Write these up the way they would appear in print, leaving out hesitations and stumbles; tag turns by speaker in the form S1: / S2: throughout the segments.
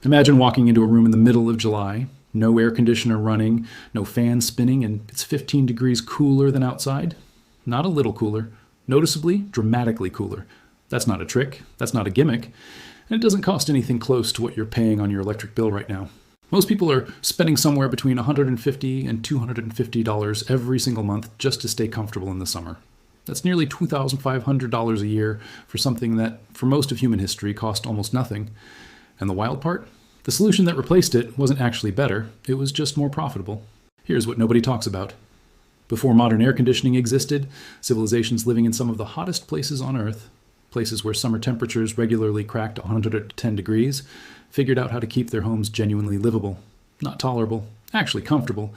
S1: Imagine walking into a room in the middle of July, no air conditioner running, no fan spinning, and it's 15 degrees cooler than outside. Not a little cooler, noticeably, dramatically cooler. That's not a trick, that's not a gimmick, and it doesn't cost anything close to what you're paying on your electric bill right now. Most people are spending somewhere between $150 and $250 every single month just to stay comfortable in the summer. That's nearly $2,500 a year for something that, for most of human history, cost almost nothing. And the wild part? The solution that replaced it wasn't actually better, it was just more profitable. Here's what nobody talks about. Before modern air conditioning existed, civilizations living in some of the hottest places on Earth, places where summer temperatures regularly cracked 110 degrees, figured out how to keep their homes genuinely livable. Not tolerable, actually comfortable.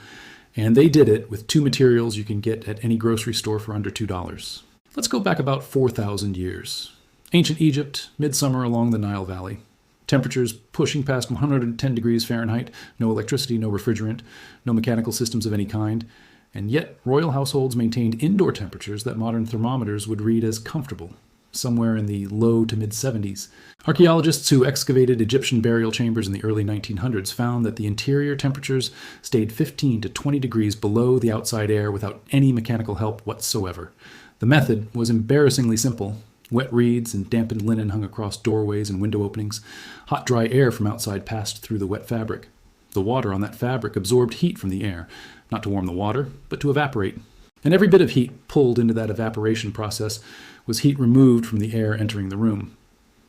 S1: And they did it with two materials you can get at any grocery store for under $2. Let's go back about 4,000 years. Ancient Egypt, midsummer along the Nile Valley. Temperatures pushing past 110 degrees Fahrenheit, no electricity, no refrigerant, no mechanical systems of any kind. And yet, royal households maintained indoor temperatures that modern thermometers would read as comfortable, somewhere in the low to mid-70s. Archaeologists who excavated Egyptian burial chambers in the early 1900s found that the interior temperatures stayed 15 to 20 degrees below the outside air without any mechanical help whatsoever. The method was embarrassingly simple. Wet reeds and dampened linen hung across doorways and window openings. Hot, dry air from outside passed through the wet fabric. The water on that fabric absorbed heat from the air, not to warm the water, but to evaporate. And every bit of heat pulled into that evaporation process was heat removed from the air entering the room.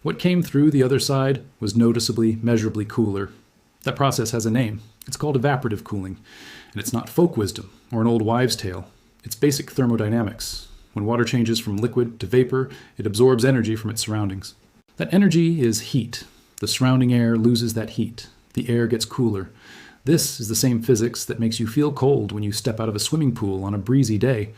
S1: What came through the other side was noticeably, measurably cooler. That process has a name. It's called evaporative cooling. And it's not folk wisdom or an old wives' tale. It's basic thermodynamics. When water changes from liquid to vapor, it absorbs energy from its surroundings. That energy is heat. The surrounding air loses that heat. The air gets cooler. This is the same physics that makes you feel cold when you step out of a swimming pool on a breezy day.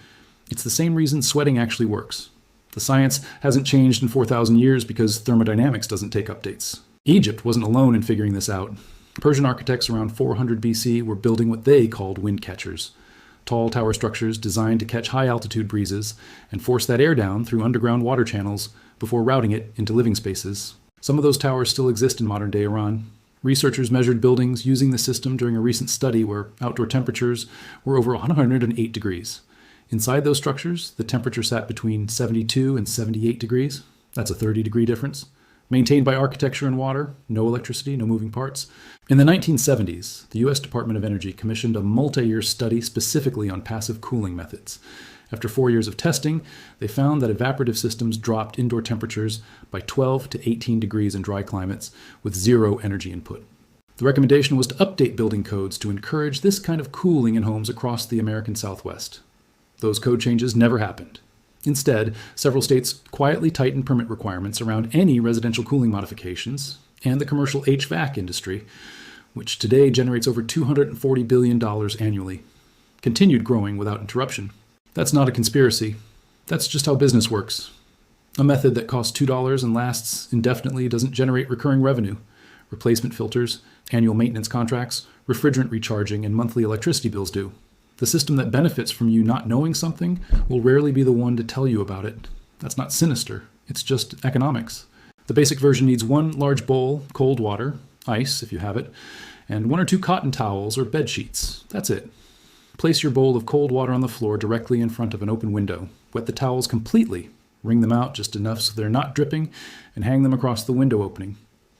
S1: It's the same reason sweating actually works. The science hasn't changed in 4,000 years because thermodynamics doesn't take updates. Egypt wasn't alone in figuring this out. Persian architects around 400 BC were building what they called wind catchers. Tall tower structures designed to catch high-altitude breezes and force that air down through underground water channels before routing it into living spaces. Some of those towers still exist in modern-day Iran. Researchers measured buildings using the system during a recent study where outdoor temperatures were over 108 degrees. Inside those structures, the temperature sat between 72 and 78 degrees. That's a 30-degree difference. Maintained by architecture and water, no electricity, no moving parts. In the 1970s, the U.S. Department of Energy commissioned a multi-year study specifically on passive cooling methods. After 4 years of testing, they found that evaporative systems dropped indoor temperatures by 12 to 18 degrees in dry climates with zero energy input. The recommendation was to update building codes to encourage this kind of cooling in homes across the American Southwest. Those code changes never happened. Instead, several states quietly tightened permit requirements around any residential cooling modifications, and the commercial HVAC industry, which today generates over $240 billion annually, continued growing without interruption. That's not a conspiracy. That's just how business works. A method that costs $2 and lasts indefinitely doesn't generate recurring revenue. Replacement filters, annual maintenance contracts, refrigerant recharging, and monthly electricity bills do. The system that benefits from you not knowing something will rarely be the one to tell you about it. That's not sinister. It's just economics. The basic version needs one large bowl, cold water, ice if you have it, and 1 or 2 cotton towels or bed sheets. That's it. Place your bowl of cold water on the floor directly in front of an open window. Wet the towels completely. Wring them out just enough so they're not dripping, and hang them across the window opening.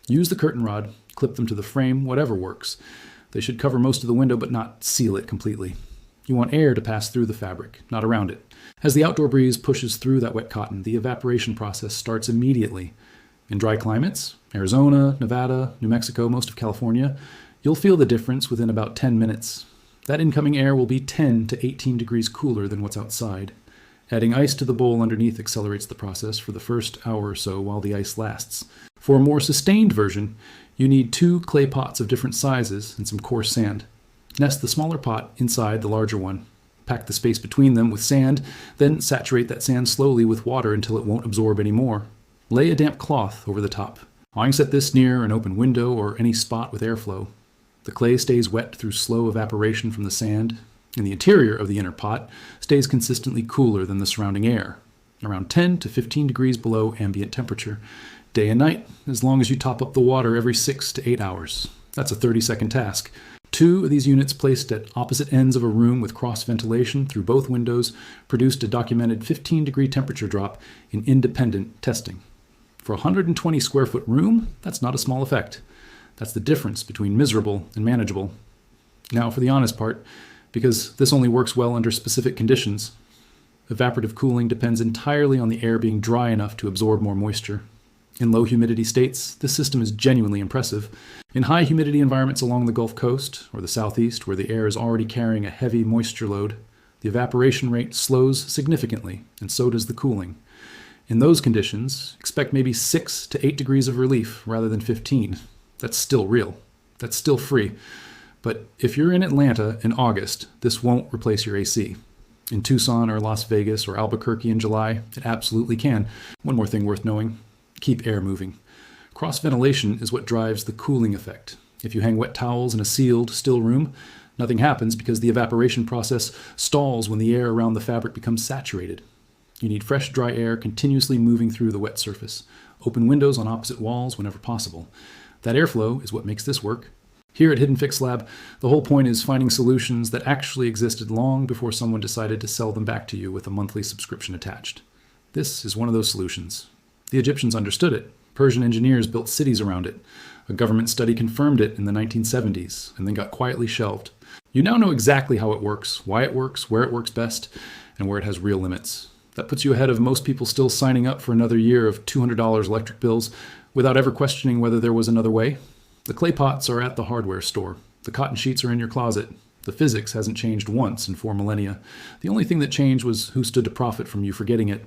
S1: Use the curtain rod, clip them to the frame, whatever works. They should cover most of the window but not seal it completely. You want air to pass through the fabric, not around it. As the outdoor breeze pushes through that wet cotton, the evaporation process starts immediately. In dry climates, Arizona, Nevada, New Mexico, most of California, you'll feel the difference within about 10 minutes. That incoming air will be 10 to 18 degrees cooler than what's outside. Adding ice to the bowl underneath accelerates the process for the first hour or so while the ice lasts. For a more sustained version, you need 2 clay pots of different sizes and some coarse sand. Nest the smaller pot inside the larger one. Pack the space between them with sand, then saturate that sand slowly with water until it won't absorb any more. Lay a damp cloth over the top. Awning set this near an open window or any spot with airflow. The clay stays wet through slow evaporation from the sand, and the interior of the inner pot stays consistently cooler than the surrounding air, around 10 to 15 degrees below ambient temperature. Day and night, as long as you top up the water every 6 to 8 hours. That's a 30-second task. 2 of these units placed at opposite ends of a room with cross ventilation through both windows produced a documented 15-degree temperature drop in independent testing. For a 120 square foot room, that's not a small effect. That's the difference between miserable and manageable. Now for the honest part, because this only works well under specific conditions. Evaporative cooling depends entirely on the air being dry enough to absorb more moisture. In low humidity states, this system is genuinely impressive. In high humidity environments along the Gulf Coast or the Southeast, where the air is already carrying a heavy moisture load, the evaporation rate slows significantly, and so does the cooling. In those conditions, expect maybe 6 to 8 degrees of relief rather than 15. That's still real. That's still free. But if you're in Atlanta in August, this won't replace your AC. In Tucson or Las Vegas or Albuquerque in July, it absolutely can. One more thing worth knowing. Keep air moving. Cross ventilation is what drives the cooling effect. If you hang wet towels in a sealed, still room, nothing happens because the evaporation process stalls when the air around the fabric becomes saturated. You need fresh, dry air continuously moving through the wet surface. Open windows on opposite walls whenever possible. That airflow is what makes this work. Here at Hidden Fix Lab, the whole point is finding solutions that actually existed long before someone decided to sell them back to you with a monthly subscription attached. This is one of those solutions. The Egyptians understood it. Persian engineers built cities around it. A government study confirmed it in the 1970s and then got quietly shelved. You now know exactly how it works, why it works, where it works best, and where it has real limits. That puts you ahead of most people still signing up for another year of $200 electric bills without ever questioning whether there was another way. The clay pots are at the hardware store. The cotton sheets are in your closet. The physics hasn't changed once in 4 millennia. The only thing that changed was who stood to profit from you forgetting it.